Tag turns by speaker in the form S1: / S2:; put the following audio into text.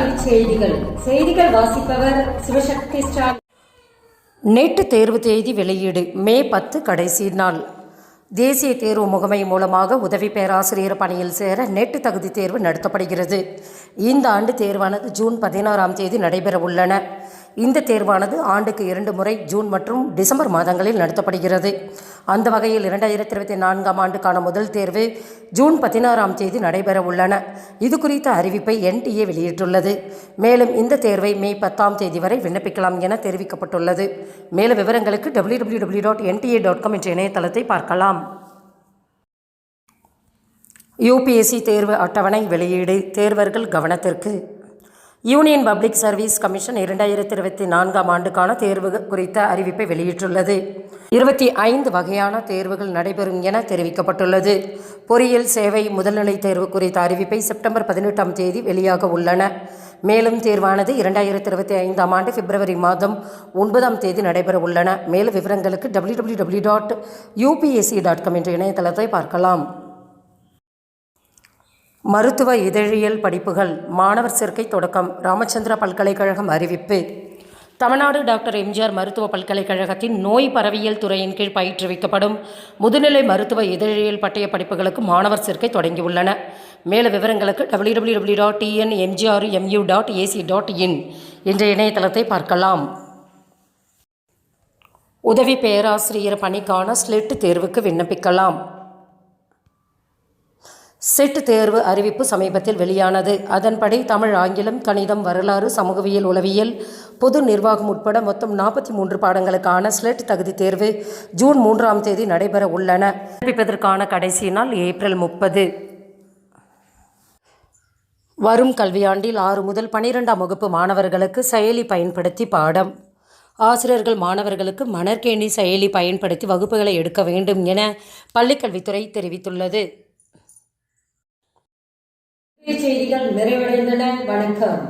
S1: காலையில் செய்திகள் வாசிப்பவர் சிவசக்தி ஸ்டார்.
S2: நெட் தேர்வு தேதி வெளியீடு மே 10 கடைசி நாள். தேசிய தேர்வு முகமை மூலமாக உதவி பேராசிரியர் பணியில் சேர நெட் தகுதி தேர்வு நடத்தப்படுகிறது. இந்த ஆண்டு தேர்வானது ஜூன் 16ஆம் தேதி நடைபெற உள்ளன. இந்த தேர்வானது ஆண்டுக்கு 2 முறை ஜூன் மற்றும் டிசம்பர் மாதங்களில் நடத்தப்படுகிறது. அந்த வகையில் 2024ஆம் ஆண்டுக்கான முதல் தேர்வு ஜூன் 16ஆம் தேதி நடைபெற உள்ளன. இது குறித்த அறிவிப்பை NTA வெளியிட்டுள்ளது. மேலும் இந்த தேர்வை மே 10ஆம் தேதி வரை விண்ணப்பிக்கலாம் என தெரிவிக்கப்பட்டுள்ளது. மேலும் விவரங்களுக்கு www.nta.com என்ற இணையதளத்தை பார்க்கலாம். UPSC தேர்வு அட்டவணை வெளியீடு. தேர்வர்கள் கவனத்திற்கு. யூனியன் பப்ளிக் சர்வீஸ் கமிஷன் 2024ஆம் ஆண்டுக்கான தேர்வு குறித்த அறிவிப்பை வெளியிட்டுள்ளது. 25 வகையான தேர்வுகள் நடைபெறும் என தெரிவிக்கப்பட்டுள்ளது. பொறியியல் சேவை முதல்நிலை தேர்வு குறித்த அறிவிப்பை செப்டம்பர் 18ஆம் தேதி வெளியாக உள்ளன. மேலும் தேர்வானது 2025ஆம் ஆண்டு பிப்ரவரி மாதம் 9ஆம் தேதி நடைபெற உள்ளன. மேலும் விவரங்களுக்கு www.upsc.com என்ற இணையதளத்தை பார்க்கலாம். மருத்துவ இதழியல் படிப்புகள் மாணவர் சேர்க்கை தொடக்கம். ராமச்சந்திரா பல்கலைக்கழகம் அறிவிப்பு. தமிழ்நாடு டாக்டர் எம்ஜிஆர் மருத்துவ பல்கலைக்கழகத்தின் நோய் பரவியல் துறையின் கீழ் பயிற்றுவிக்கப்படும் முதுநிலை மருத்துவ இதழியல் பட்டய படிப்புகளுக்கு மாணவர் சேர்க்கை தொடங்கியுள்ளன. மேலும் விவரங்களுக்கு www.tnmgrmu.ac.in என்ற இணையதளத்தை பார்க்கலாம். உதவி பேராசிரியர் பணிக்கான ஸ்லெட் தேர்வுக்கு விண்ணப்பிக்கலாம். செட் தேர்வு அறிவிப்பு சமீபத்தில் வெளியானது. அதன்படி தமிழ், ஆங்கிலம், கணிதம், வரலாறு, சமூகவியல், உளவியல், பொது நிர்வாகம் உட்பட மொத்தம் 43 பாடங்களுக்கான ஸ்லெட் தகுதி தேர்வு ஜூன் 3ஆம் தேதி நடைபெற உள்ளன. விண்ணப்பிப்பதற்கான கடைசி நாள் ஏப்ரல் 30. வரும் கல்வியாண்டில் 6 முதல் 12ஆம் வகுப்பு மாணவர்களுக்கு செயலி பயன்படுத்தி பாடம். ஆசிரியர்கள் மாணவர்களுக்கு மணற்கேணி செயலி பயன்படுத்தி வகுப்புகளை எடுக்க வேண்டும் என பள்ளிக்கல்வித்துறை தெரிவித்துள்ளது.
S1: செய்திகள் நிறைவடைந்தன. வணக்கம்.